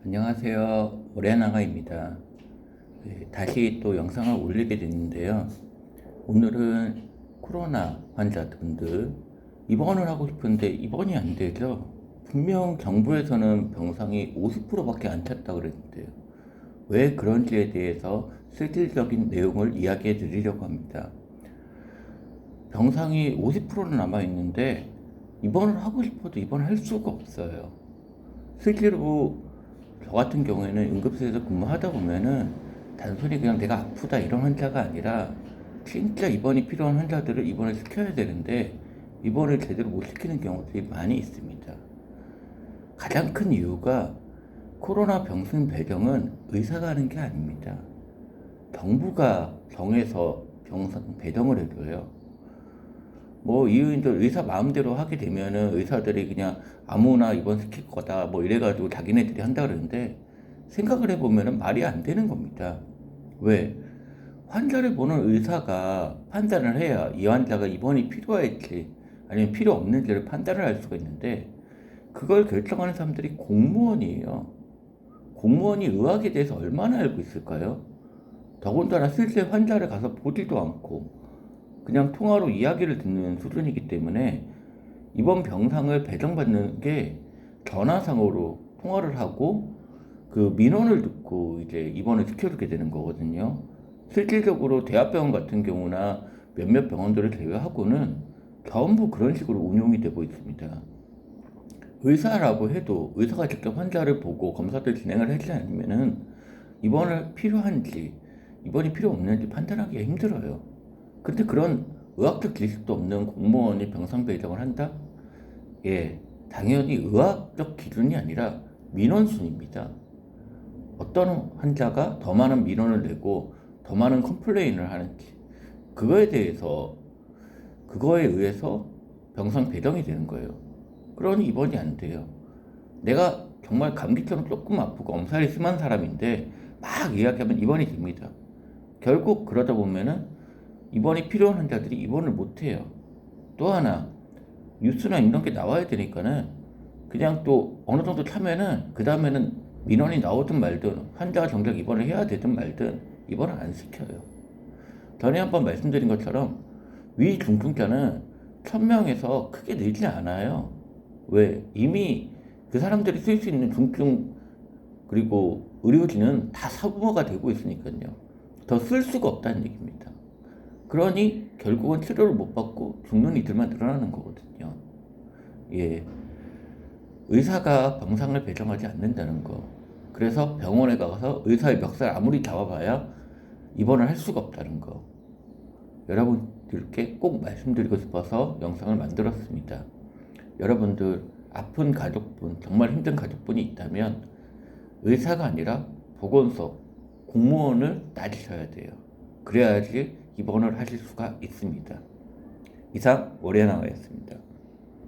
안녕하세요. 오래나가입니다. 다시 또 영상을 올리게 됐는데요. 오늘은 코로나 환자분들 입원을 하고 싶은데 입원이 안 되죠. 분명 정부에서는 병상이 50%밖에 안 찼다고 그랬는데요. 왜 그런지에 대해서 실질적인 내용을 이야기해 드리려고 합니다. 병상이 50%는 남아 있는데 입원을 하고 싶어도 입원할 수가 없어요. 실제로 저 같은 경우에는 응급실에서 근무하다 보면은 단순히 그냥 내가 아프다 이런 환자가 아니라 진짜 입원이 필요한 환자들을 입원을 시켜야 되는데 입원을 제대로 못 시키는 경우들이 많이 있습니다. 가장 큰 이유가 코로나 병상 배정은 의사가 하는 게 아닙니다. 정부가 정해서 병상 배정을 해줘요. 뭐 이유인들 의사 마음대로 하게 되면은 의사들이 그냥 아무나 입원시킬 거다 뭐 이래가지고 자기네들이 한다 그러는데 생각을 해보면은 말이 안 되는 겁니다. 왜? 환자를 보는 의사가 판단을 해야 이 환자가 입원이 필요할지 아니면 필요 없는지를 판단을 할 수가 있는데 그걸 결정하는 사람들이 공무원이에요. 공무원이 의학에 대해서 얼마나 알고 있을까요? 더군다나 실제 환자를 가서 보지도 않고 그냥 통화로 이야기를 듣는 수준이기 때문에 이번 병상을 배정받는 게 전화상으로 통화를 하고 그 민원을 듣고 이제 입원을 시켜주게 되는 거거든요. 실질적으로 대학병원 같은 경우나 몇몇 병원들을 제외하고는 전부 그런 식으로 운용이 되고 있습니다. 의사라고 해도 의사가 직접 환자를 보고 검사를 진행을 하지 않으면은 입원을 필요한지 입원이 필요 없는지 판단하기가 힘들어요. 근데 그런 의학적 지식도 없는 공무원이 병상 배정을 한다? 예, 당연히 의학적 기준이 아니라 민원순입니다. 어떤 환자가 더 많은 민원을 내고 더 많은 컴플레인을 하는지 그거에 의해서 병상 배정이 되는 거예요. 그러니 입원이 안 돼요. 내가 정말 감기처럼 조금 아프고 엄살이 심한 사람인데 막 이야기하면 입원이 됩니다. 결국 그러다 보면은 입원이 필요한 환자들이 입원을 못 해요. 또 하나 뉴스나 이런 게 나와야 되니까는 그냥 또 어느 정도 차면은 그 다음에는 민원이 나오든 말든 환자가 정작 입원을 해야 되든 말든 입원을 안 시켜요. 전에 한번 말씀드린 것처럼 위중증자는 1000명에서 크게 늘지 않아요. 왜? 이미 그 사람들이 쓸 수 있는 중증 그리고 의료진은 다 사부모가 되고 있으니까요. 더 쓸 수가 없다는 얘기입니다. 그러니 결국은 치료를 못 받고 죽는 이들만 늘어나는 거거든요. 예. 의사가 병상을 배정하지 않는다는 거. 그래서 병원에 가서 의사의 멱살 아무리 잡아봐야 입원을 할 수가 없다는 거. 여러분들께 꼭 말씀드리고 싶어서 영상을 만들었습니다. 여러분들 아픈 가족분, 정말 힘든 가족분이 있다면 의사가 아니라 보건소, 공무원을 따지셔야 돼요. 그래야지 입원을 하실 수가 있습니다. 이상 오래나와였습니다.